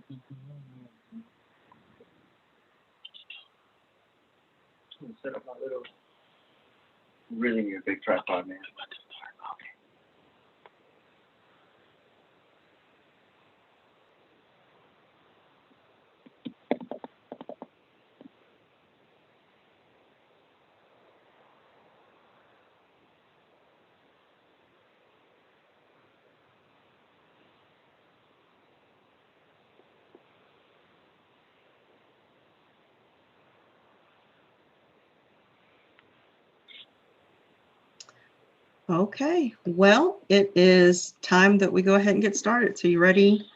Set up my little. Really need a big tripod, man. Okay, well, it is time that we go ahead and get started. So you ready,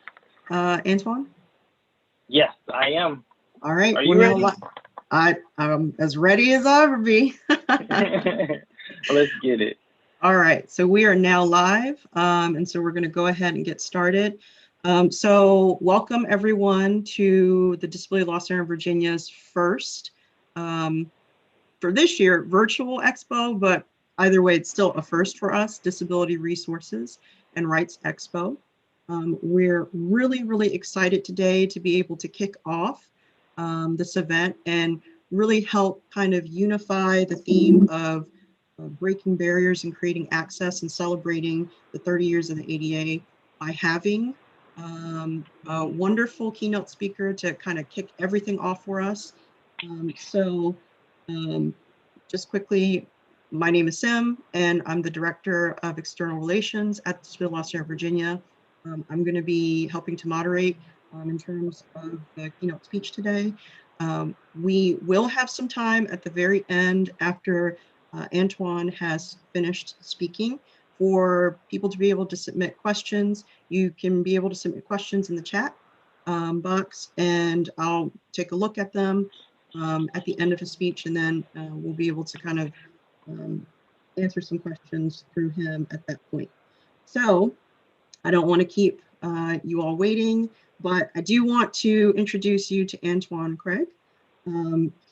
Antoine? Yes, I am. All right, Are you ready? I'm as ready as I'll ever be. Let's get it. All right, so we are now live, and so we're going to go ahead and get started. So welcome everyone to the Disability Law Center of Virginia's first, for this year, virtual expo, but either way, it's still a first for us, Disability Resources and Rights Expo. We're really, really excited today to be able to kick off this event and really help kind of unify the theme of breaking barriers and creating access and celebrating the 30 years of the ADA by having a wonderful keynote speaker to kind of kick everything off for us. Just quickly, my name is Sim, and I'm the Director of External Relations at the Disability Law Center of Virginia. I'm going to be helping to moderate in terms of the keynote speech today. We will have some time at the very end after Antoine has finished speaking for people to be able to submit questions. You can be able to submit questions in the chat box, and I'll take a look at them at the end of his speech, and then we'll be able to kind of answer some questions through him at that point. So I don't want to keep you all waiting, but I do want to introduce you to Antoine Craig.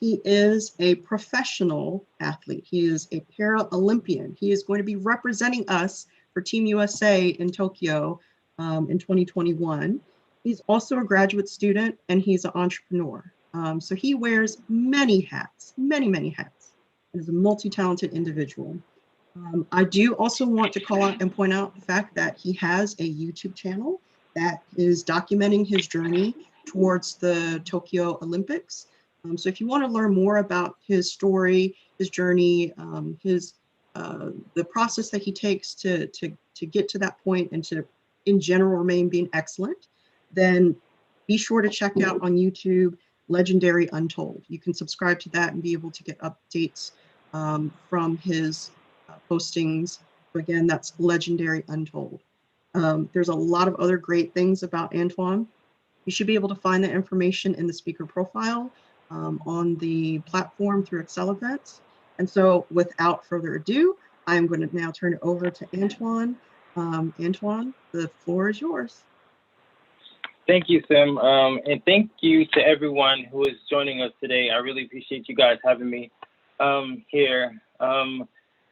He is a professional athlete. He is a para-Olympian. He is going to be representing us for Team USA in Tokyo in 2021. He's also a graduate student, and he's an entrepreneur. So he wears many hats, many hats, and is a multi-talented individual. I do also want to call out and point out the fact that he has a YouTube channel that is documenting his journey towards the Tokyo Olympics. So if you want to learn more about his story, his journey, the process that he takes to get to that point and to, in general, remain being excellent, then be sure to check out on YouTube Legendary Untold. You can subscribe to that and be able to get updates from his postings. So again, that's Legendary Untold. There's a lot of other great things about Antoine. You should be able to find that information in the speaker profile on the platform through Excel events. And so without further ado, I'm going to now turn it over to Antoine. Antoine, the floor is yours. Thank you, Sim. And thank you to everyone who is joining us today. I really appreciate you guys having me here.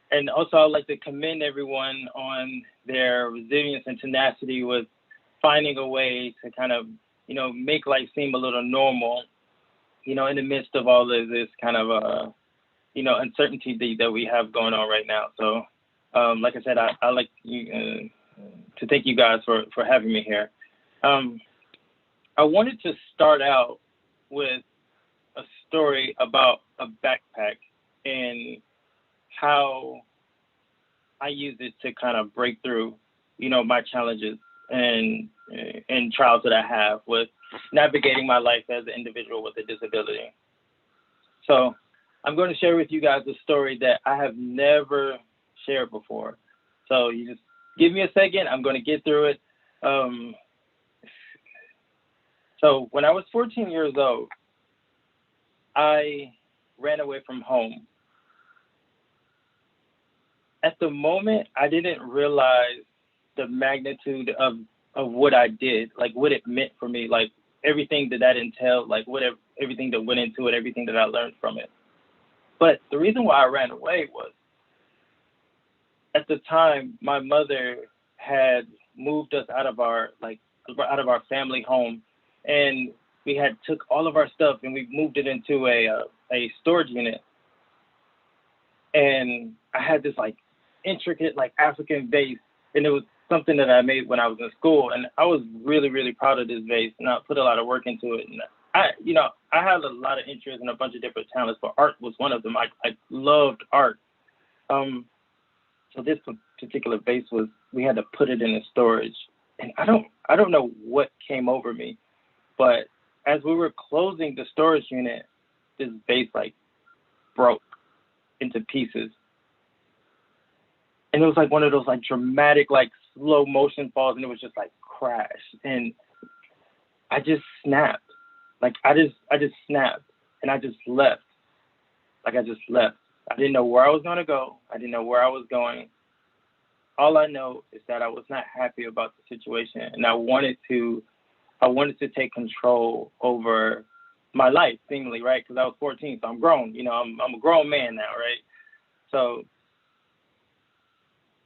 And also, I'd like to commend everyone on their resilience and tenacity with finding a way to kind of, make life seem a little normal, in the midst of all of this kind of, uncertainty that we have going on right now. So, like I said, I like you to thank you guys for having me here. I wanted to start out with a story about a backpack and how I use it to kind of break through, my challenges and trials that I have with navigating my life as an individual with a disability. So I'm going to share with you guys a story that I have never shared before. So you just give me a second. I'm going to get through it. So when I was 14 years old, I ran away from home. At the moment, I didn't realize the magnitude of what I did, like what it meant for me, like everything that entailed, like everything that went into it, everything that I learned from it. But the reason why I ran away was, at the time, my mother had moved us out of our family home and we had took all of our stuff and we moved it into a storage unit. And I had this like intricate like African vase, and it was something that I made when I was in school, and I was really, really proud of this vase, and I put a lot of work into it. And I had a lot of interest in a bunch of different talents, but art was one of them. I loved art. So this particular vase we had to put it in a storage, and I don't know what came over me, but as we were closing the storage unit, this vase like broke into pieces. And it was like one of those like dramatic, like slow motion falls, and it was just like crash. And I just snapped. Like I just snapped, and I just left. Like I just left. I didn't know where I was gonna go. I didn't know where I was going. All I know is that I was not happy about the situation, and I wanted to take control over my life, seemingly, right? Because I was 14, so I'm grown. You know, I'm a grown man now, right? So,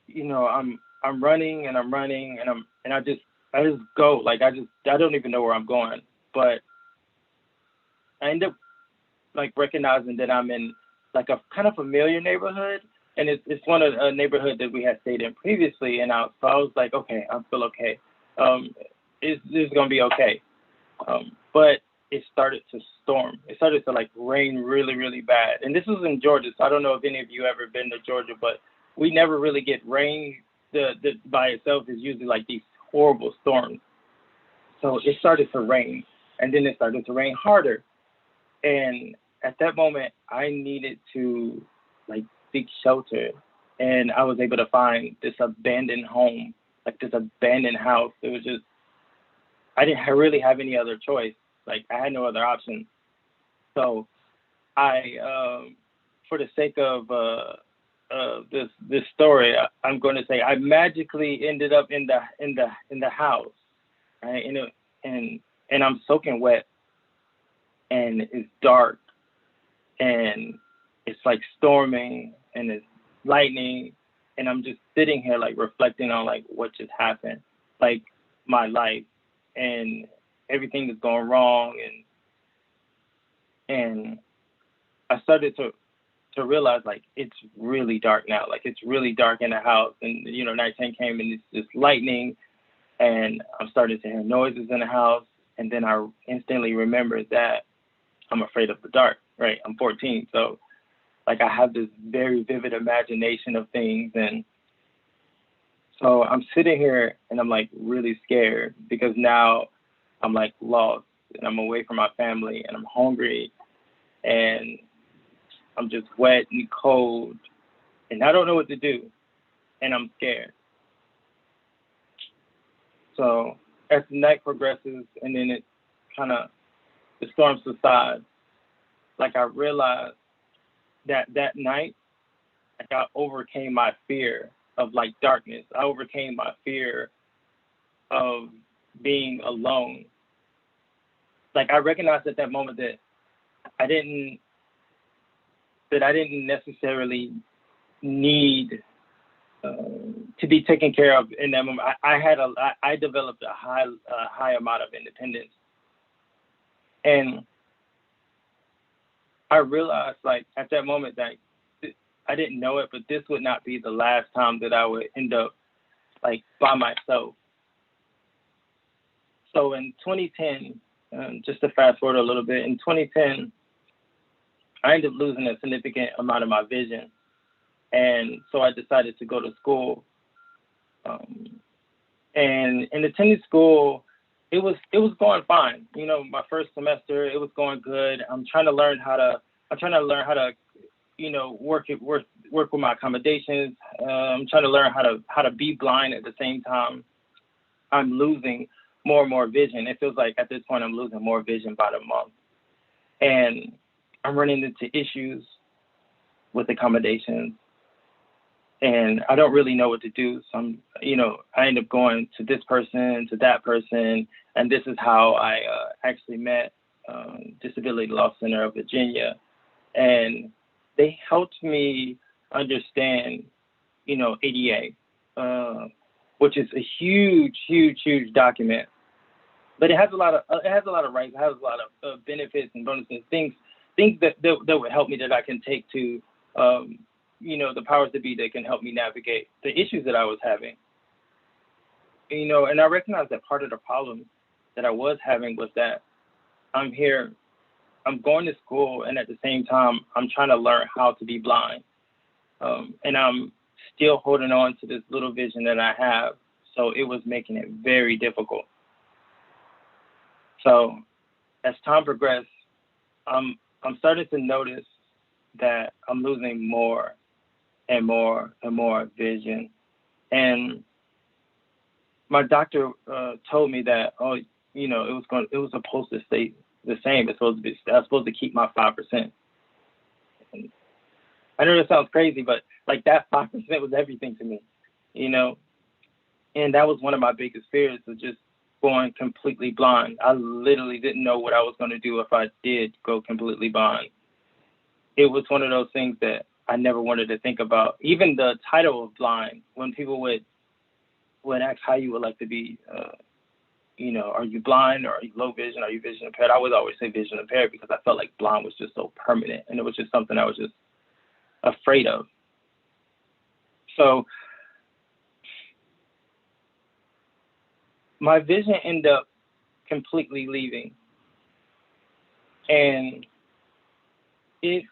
you know, I'm running and I'm running and I just go. Like I don't even know where I'm going. But I end up like recognizing that I'm in like a kind of familiar neighborhood, and it's one of a neighborhood that we had stayed in previously. And so I was like, okay, I feel okay. It's gonna be okay. But it started to storm. It started to like rain really, really bad. And this was in Georgia, so I don't know if any of you ever been to Georgia, but we never really get rain. The by itself is usually like these horrible storms. So it started to rain, and then it started to rain harder. And at that moment, I needed to like seek shelter, and I was able to find this abandoned home, like this abandoned house. It was just, I didn't really have any other choice. Like I had no other option. So I, for the sake of this story, I'm going to say I magically ended up in the house, right? And I'm soaking wet, and it's dark, and it's like storming, and it's lightning, and I'm just sitting here like reflecting on like what just happened, like my life, and everything is going wrong, and I started to realize like it's really dark now, like it's really dark in the house, and you know nighttime came and it's just lightning, and I'm starting to hear noises in the house, and then I instantly remembered that I'm afraid of the dark, right? I'm 14, so like I have this very vivid imagination of things, and so I'm sitting here and I'm like really scared because now I'm like lost and I'm away from my family and I'm hungry and I'm just wet and cold and I don't know what to do and I'm scared. So as the night progresses and then it kind of, the storm subsides, like I realized that night, like I overcame my fear of like darkness. I overcame my fear of being alone. Like I recognized at that moment that I didn't necessarily need to be taken care of in that moment. I developed a high amount of independence, and I realized like at that moment that I didn't know it, but this would not be the last time that I would end up like by myself. So in 2010, just to fast forward a little bit, in 2010, I ended up losing a significant amount of my vision. And so I decided to go to school. And in attending school, it was going fine. You know, my first semester, it was going good. I'm trying to learn how to, you know, work with my accommodations. I'm trying to learn how to be blind at the same time. I'm losing more and more vision. It feels like at this point I'm losing more vision by the month. And I'm running into issues with accommodations. And I don't really know what to do. So I end up going to this person, to that person. And this is how I actually met Disability Law Center of Virginia. And they helped me understand, you know, ADA, which is a huge, huge, huge document but it has a lot of rights. It has a lot of benefits and bonuses, things that would help me that I can take to, the powers that be that can help me navigate the issues that I was having. And I recognize that part of the problem that I was having was that I'm going to school, and at the same time, I'm trying to learn how to be blind. And I'm still holding on to this little vision that I have. So it was making it very difficult. So as time progressed, I'm starting to notice that I'm losing more and more and more vision. And my doctor told me that, it was supposed to stay the same. I was supposed to keep my 5%. And I know that sounds crazy, but like that 5% was everything to me, and that was one of my biggest fears, of just going completely blind. I literally didn't know what I was going to do if I did go completely blind. It was one of those things that I never wanted to think about. Even the title of blind, when people would ask how you would like to be, are you blind, or are you low vision? Are you vision impaired? I would always say vision impaired, because I felt like blind was just so permanent, and it was just something I was just afraid of. So my vision ended up completely leaving, and it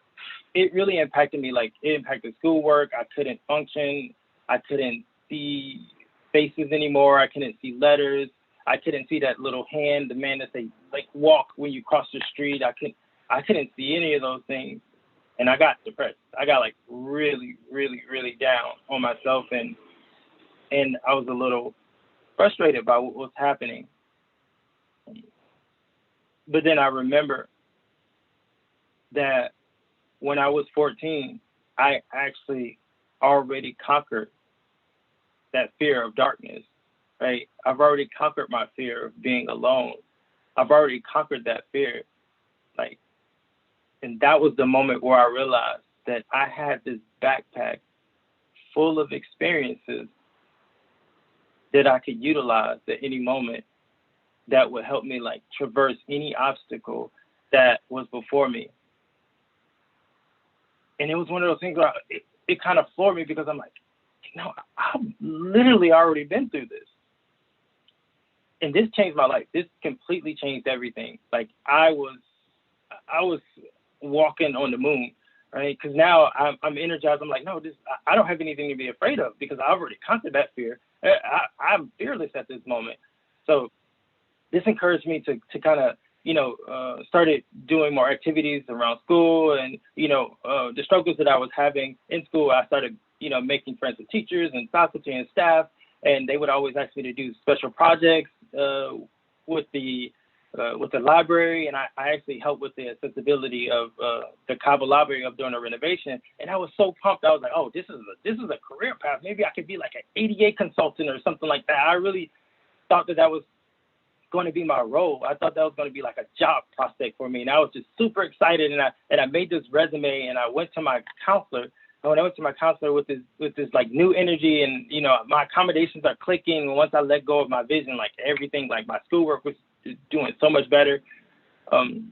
really impacted me. Like, it impacted schoolwork. I couldn't function. I couldn't see faces anymore. I couldn't see letters. I couldn't see that little hand, the man that say like walk when you cross the street. I couldn't see any of those things, and I got depressed. I got like really, really, really down on myself, and I was a little frustrated by what was happening. But then I remember that when I was 14, I actually already conquered that fear of darkness, right? I've already conquered my fear of being alone. I've already conquered that fear. And that was the moment where I realized that I had this backpack full of experiences that I could utilize at any moment that would help me traverse any obstacle that was before me. And it was one of those things where it kind of floored me, because I'm like, I've literally already been through this. And this changed my life. This completely changed everything. I was walking on the moon, right? Because now I'm energized. I'm like, no, I don't have anything to be afraid of, because I already conquered that fear. I'm fearless at this moment. So this encouraged me to kind of, started doing more activities around school, and, the struggles that I was having in school, I started, making friends with teachers and faculty and staff, and they would always ask me to do special projects with the library, and I actually helped with the accessibility of the Cabo Library of doing a renovation, and I was so pumped. I was like, oh, this is a career path. Maybe I could be like an ADA consultant or something like that. I really thought that was going to be my role. I thought that was going to be like a job prospect for me, and I was just super excited. And I made this resume, and I went to my counselor. And when I went to my counselor with this like new energy, and my accommodations are clicking. And once I let go of my vision, everything, my schoolwork was doing so much better. And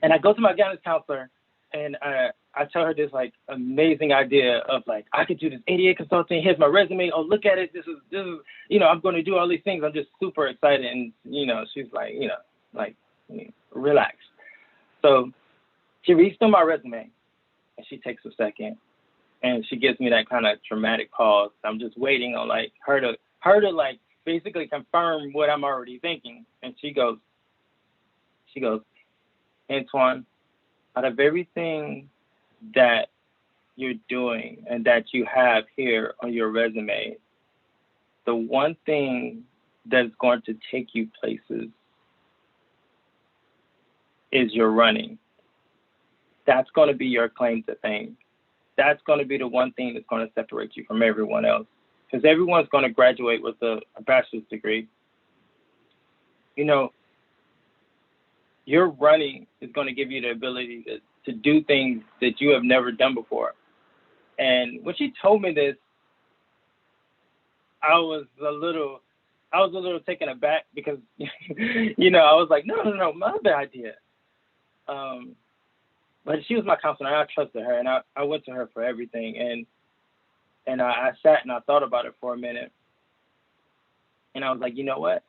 I go to my guidance counselor, and I tell her this amazing idea of I could do this ADA consulting. Here's my resume. Oh, look at it. This is I'm going to do all these things. I'm just super excited. And she's like, relax. So she reads through my resume, and she takes a second, and she gives me that kind of dramatic pause. I'm just waiting on her to basically confirm what I'm already thinking. And she goes, Antoine, out of everything that you're doing and that you have here on your resume, the one thing that's going to take you places is your running. That's going to be your claim to fame. That's going to be the one thing that's going to separate you from everyone else. Because everyone's going to graduate with a bachelor's degree. Your running is going to give you the ability to do things that you have never done before. And when she told me this, I was a little I was a little taken aback because, you know, I was like, no, my other idea. But she was my counselor, and I trusted her, and I went to her for everything. And I sat and I thought about it for a minute. And I was like, you know what?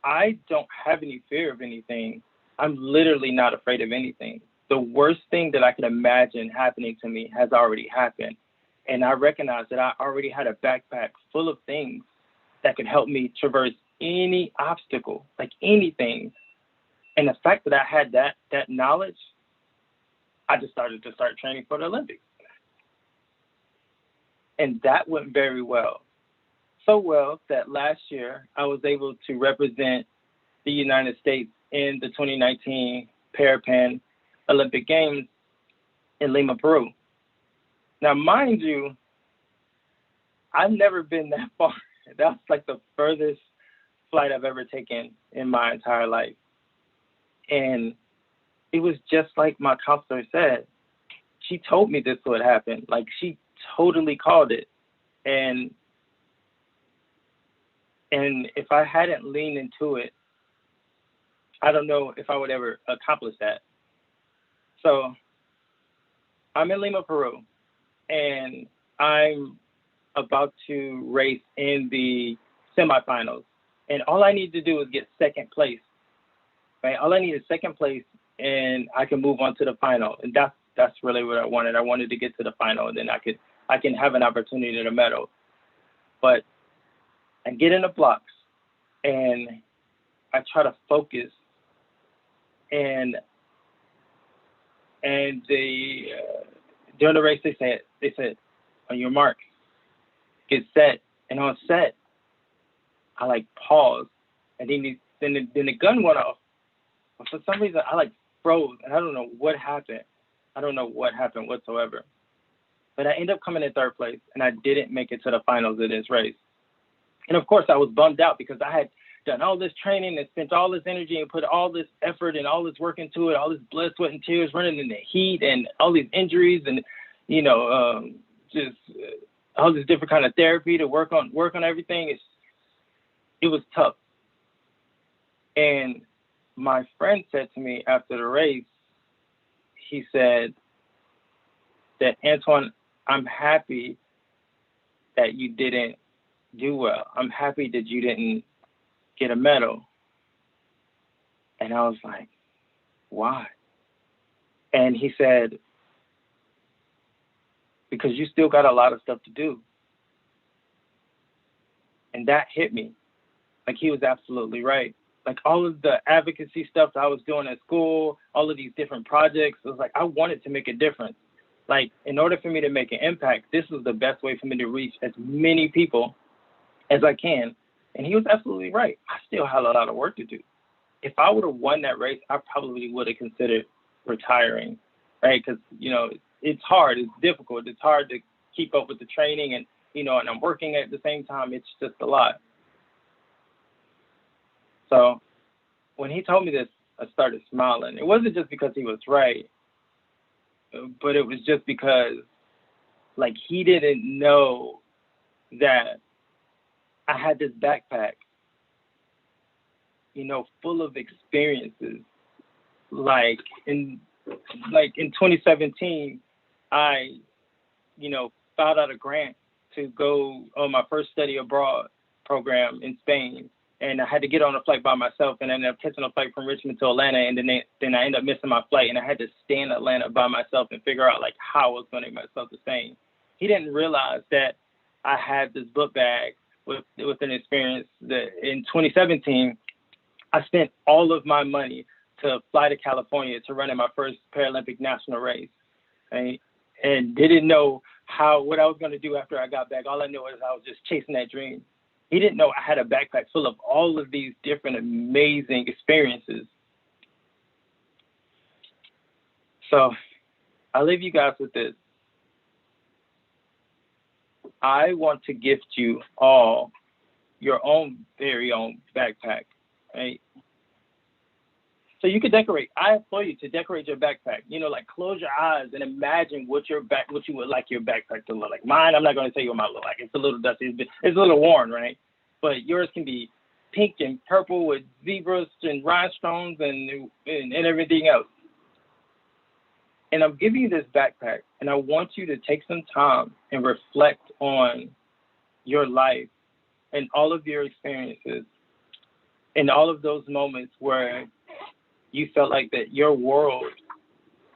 I don't have any fear of anything. I'm literally not afraid of anything. The worst thing that I could imagine happening to me has already happened. And I recognized that I already had a backpack full of things that could help me traverse any obstacle, like anything. And the fact that I had that knowledge, I just started training for the Olympics. And that went very well. So well that last year I was able to represent the United States in the 2019 Pan Olympic Games in Lima, Peru. Now, mind you, I've never been that far. That's like the furthest flight I've ever taken in my entire life. And it was just like my counselor said. She told me this would happen. Like, she totally called it. And if I hadn't leaned into it, I don't know if I would ever accomplish that. So I'm in Lima, Peru, and I'm about to race in the semifinals. And all I need to do is get second place, right? All I need is second place, and I can move on to the final. And that's really what I wanted. I wanted to get to the final, and then I can have an opportunity to medal. But I get in the blocks, and I try to focus, and during the race they said on your mark, get set, and on set I like paused, and then the gun went off. But for some reason I like froze, and I don't know what happened. I don't know what happened whatsoever. But I ended up coming in third place, and I didn't make it to the finals of this race. And of course I was bummed out because I had done all this training and spent all this energy and put all this effort and all this work into it, all this blood, sweat, and tears, running in the heat and all these injuries and, you know, just all this different kind of therapy to work on everything. It was tough. And my friend said to me after the race, he said that, Antoine, I'm happy that you didn't do well. I'm happy that you didn't get a medal. And I was like, why? And he said, because you still got a lot of stuff to do. And that hit me. Like, he was absolutely right. Like, all of the advocacy stuff that I was doing at school, all of these different projects, it was like, I wanted to make a difference. Like, in order for me to make an impact, this was the best way for me to reach as many people as I can. And he was absolutely right. I still had a lot of work to do. If I would have won that race, I probably would have considered retiring, right? Because, you know, it's hard, it's difficult, it's hard to keep up with the training, and, you know, and I'm working at the same time. It's just a lot. So when he told me this, I started smiling. It wasn't just because he was right, but it was just because, like, he didn't know that I had this backpack, you know, full of experiences. Like in 2017, I, you know, filed out a grant to go on my first study abroad program in Spain. And I had to get on a flight by myself, and I ended up catching a flight from Richmond to Atlanta. And then I ended up missing my flight, and I had to stay in Atlanta by myself and figure out, like, how I was going to make myself sustain. He didn't realize that I had this book bag with an experience that in 2017, I spent all of my money to fly to California to run in my first Paralympic national race, right? And didn't know what I was going to do after I got back. All I knew was I was just chasing that dream. He didn't know I had a backpack full of all of these different amazing experiences. So I'll leave you guys with this. I want to gift you all your own very own backpack, right? So you can decorate. I implore you to decorate your backpack. You know, like, close your eyes and imagine what you would like your backpack to look like. Mine, I'm not going to tell you what mine look like. It's a little dusty. It's a little worn, right? but yours can be pink and purple with zebras and rhinestones and everything else. And I'm giving you this backpack, and I want you to take some time and reflect on your life and all of your experiences and all of those moments where you felt like that your world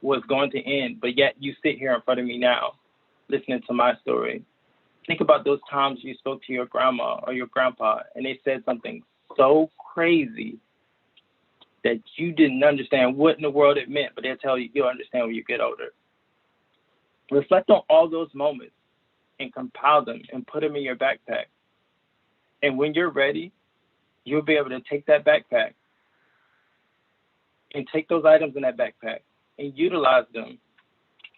was going to end, but yet you sit here in front of me now, listening to my story. Think about those times you spoke to your grandma or your grandpa, and they said something so crazy that you didn't understand what in the world it meant, but they'll tell you you'll understand when you get older. Reflect on all those moments and compile them and put them in your backpack. And when you're ready, you'll be able to take that backpack and take those items in that backpack and utilize them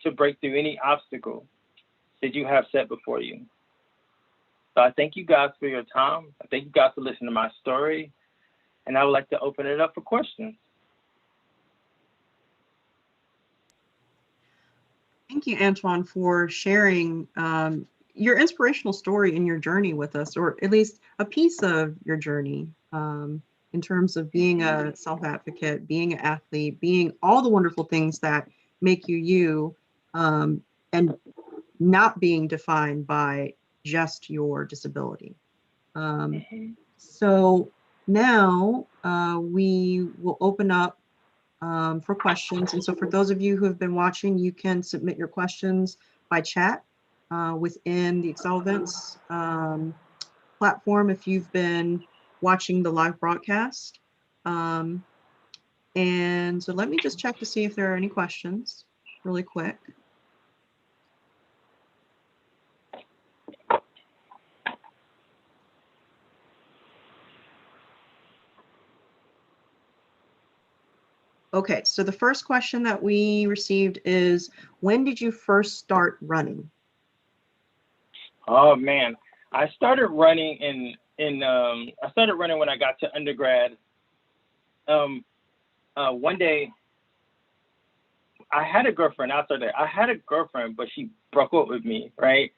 to break through any obstacle that you have set before you. So I thank you guys for your time. I thank you guys for listening to my story. And I would like to open it up for questions. Thank you, Antoine, for sharing your inspirational story and your journey with us, or at least a piece of your journey in terms of being a self-advocate, being an athlete, being all the wonderful things that make you you, and not being defined by just your disability. So now we will open up for questions. And so for those of you who have been watching, you can submit your questions by chat within the Excel Events platform if you've been watching the live broadcast. And so let me just check to see if there are any questions really quick. Okay, so the first question that we received is, when did you first start running? Oh man, I started running I started running when I got to undergrad. One day, I had a girlfriend outside there. I had a girlfriend, but she broke up with me, right?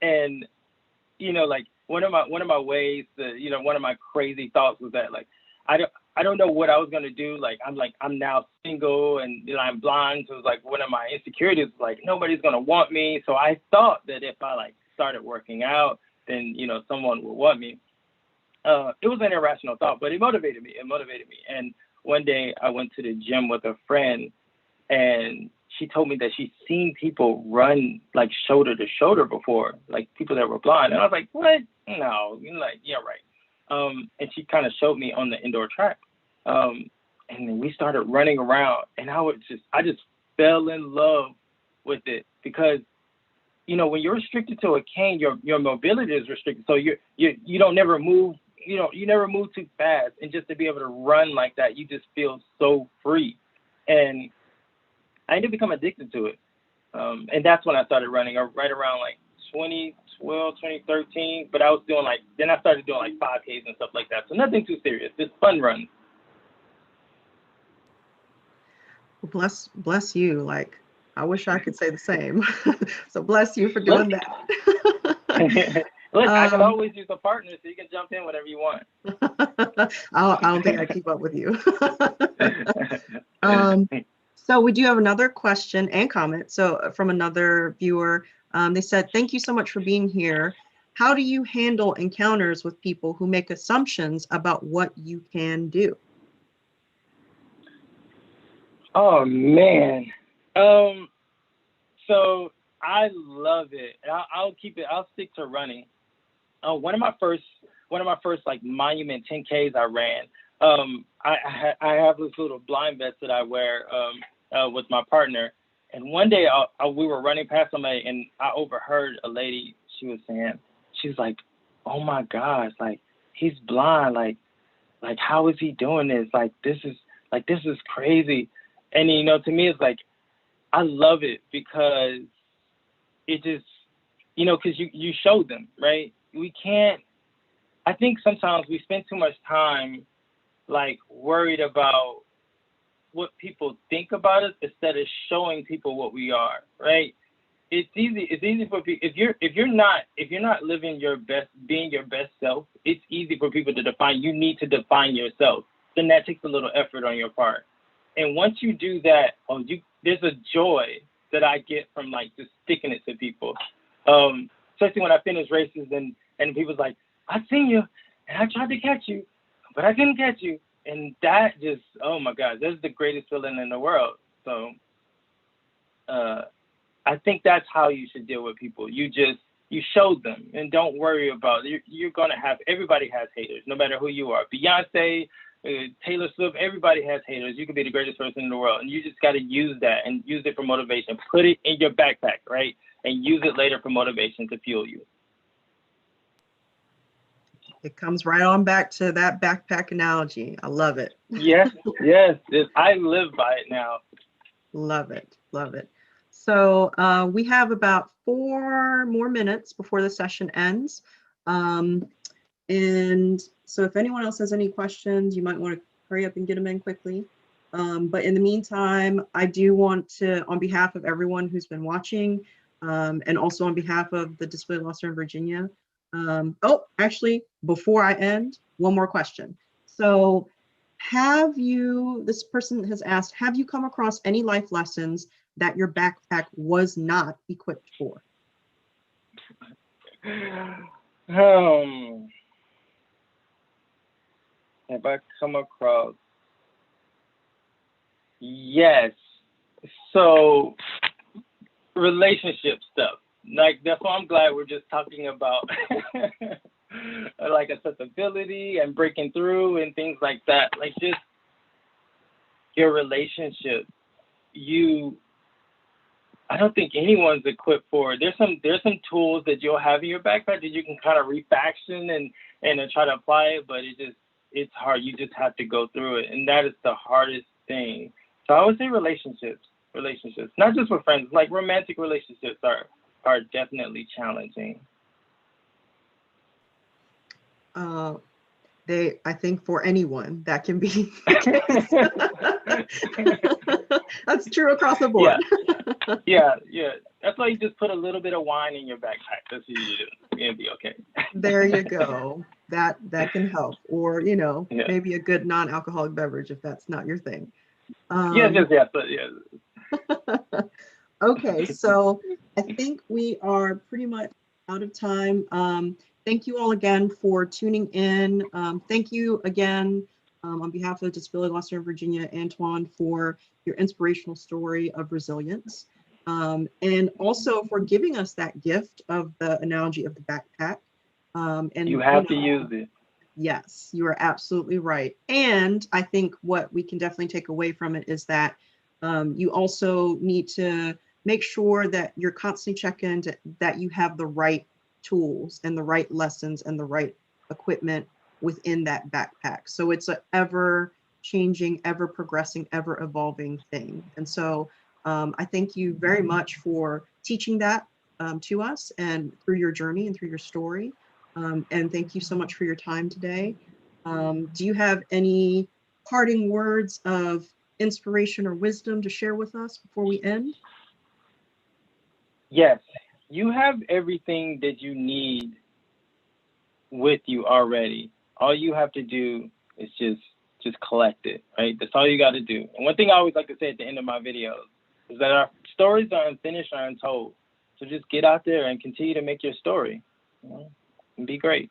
And you know, like one of my ways to, you know, one of my crazy thoughts was that like I don't know what I was gonna do. Like I'm now single and, you know, I'm blind, so it's like one of my insecurities was like nobody's gonna want me. So I thought that if I like started working out, then, you know, someone would want me. It was an irrational thought, but it motivated me. And one day I went to the gym with a friend, and she told me that she'd seen people run like shoulder to shoulder before, like people that were blind. And I was like, what? No, you're like, yeah, right. And she kind of showed me on the indoor track. And then we started running around, and I just fell in love with it because, you know, when you're restricted to a cane, your mobility is restricted. So you don't never move, you never move too fast. And just to be able to run like that, you just feel so free. And I ended up becoming addicted to it. And that's when I started running, right around like 2012, 2013. But I was doing then I started doing like 5Ks and stuff like that. So nothing too serious, just fun runs. Bless you. Like, I wish I could say the same. So bless you for doing that. Look, I can always use a partner, so you can jump in whenever you want. I don't think I keep up with you. So we do have another question and comment. So from another viewer, they said, thank you so much for being here. How do you handle encounters with people who make assumptions about what you can do? Oh man. So I love it. I'll stick to running. One of my first like monument 10Ks I ran. I have this little blind vest that I wear with my partner. And one day we were running past somebody, and I overheard a lady. She was like, "Oh my gosh, like he's blind. Like how is he doing this? Like this is crazy." And you know, to me, it's like I love it because it just, you know, because you show them, right? I think sometimes we spend too much time like worried about what people think about us instead of showing people what we are, right? it's easy for people if you're not living your best, being your best self. It's easy for people to define. You need to define yourself. Then that takes a little effort on your part. And once you do that, there's a joy that I get from like just sticking it to people. Especially when I finish races and people's like, I seen you and I tried to catch you, but I couldn't catch you. And that just, oh my God, that's the greatest feeling in the world. So I think that's how you should deal with people. You show them and don't worry about it. You're going to have, everybody has haters, no matter who you are. Beyonce, Taylor Swift, everybody has haters. You can be the greatest person in the world. And you just got to use that and use it for motivation. Put it in your backpack, right? And use it later for motivation to fuel you. It comes right on back to that backpack analogy. I love it. Yes. I live by it now. Love it. Love it. So we have about 4 more minutes before the session ends. And so if anyone else has any questions, you might want to hurry up and get them in quickly. But in the meantime, I do want to, on behalf of everyone who's been watching, and also on behalf of the Disability Law Center in Virginia, actually, before I end, one more question. So this person has asked, have you come across any life lessons that your backpack was not equipped for? Have I come across? Yes. So relationship stuff. Like, that's why I'm glad we're just talking about like accessibility and breaking through and things like that. Like, just your relationship. I don't think anyone's equipped for it. There's some tools that you'll have in your backpack that you can kind of refaction and try to apply it, but it's hard. You just have to go through it, and that is the hardest thing. So I would say relationships, not just with friends. Like, romantic relationships are definitely challenging. I think for anyone that can be. That's true across the board. Yeah. That's why you just put a little bit of wine in your backpack. That's what you do. You'll be okay. There you go. That can help. Or, maybe a good non-alcoholic beverage if that's not your thing. Yes. Okay, so I think we are pretty much out of time. Thank you all again for tuning in. Thank you again on behalf of the Disability Law Center of Virginia, Antoine, for your inspirational story of resilience. And also for giving us that gift of the analogy of the backpack. And you have to use it. Yes, you are absolutely right. And I think what we can definitely take away from it is that you also need to make sure that you're constantly checking that you have the right tools and the right lessons and the right equipment within that backpack. So it's an ever changing, ever progressing, ever evolving thing. And so I thank you very much for teaching that to us and through your journey and through your story. And thank you so much for your time today. Do you have any parting words of inspiration or wisdom to share with us before we end? Yes, you have everything that you need with you already. All you have to do is just collect it, right? That's all you got to do. And one thing I always like to say at the end of my videos is that our stories are unfinished, are untold. So just get out there and continue to make your story, and be great.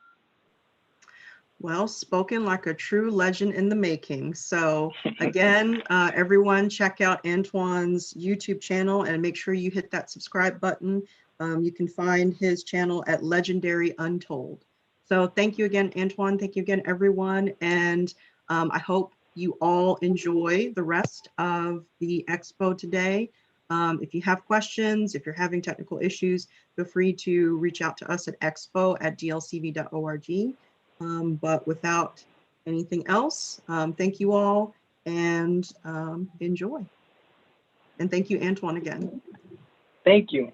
Well, spoken like a true legend in the making. So again, everyone check out Antoine's YouTube channel and make sure you hit that subscribe button. You can find his channel at Legendary Untold. So thank you again, Antoine. Thank you again, everyone. And I hope you all enjoy the rest of the expo today. If you have questions, if you're having technical issues, feel free to reach out to us at expo@dlcv.org. But without anything else, thank you all and enjoy. And thank you, Antoine, again. Thank you.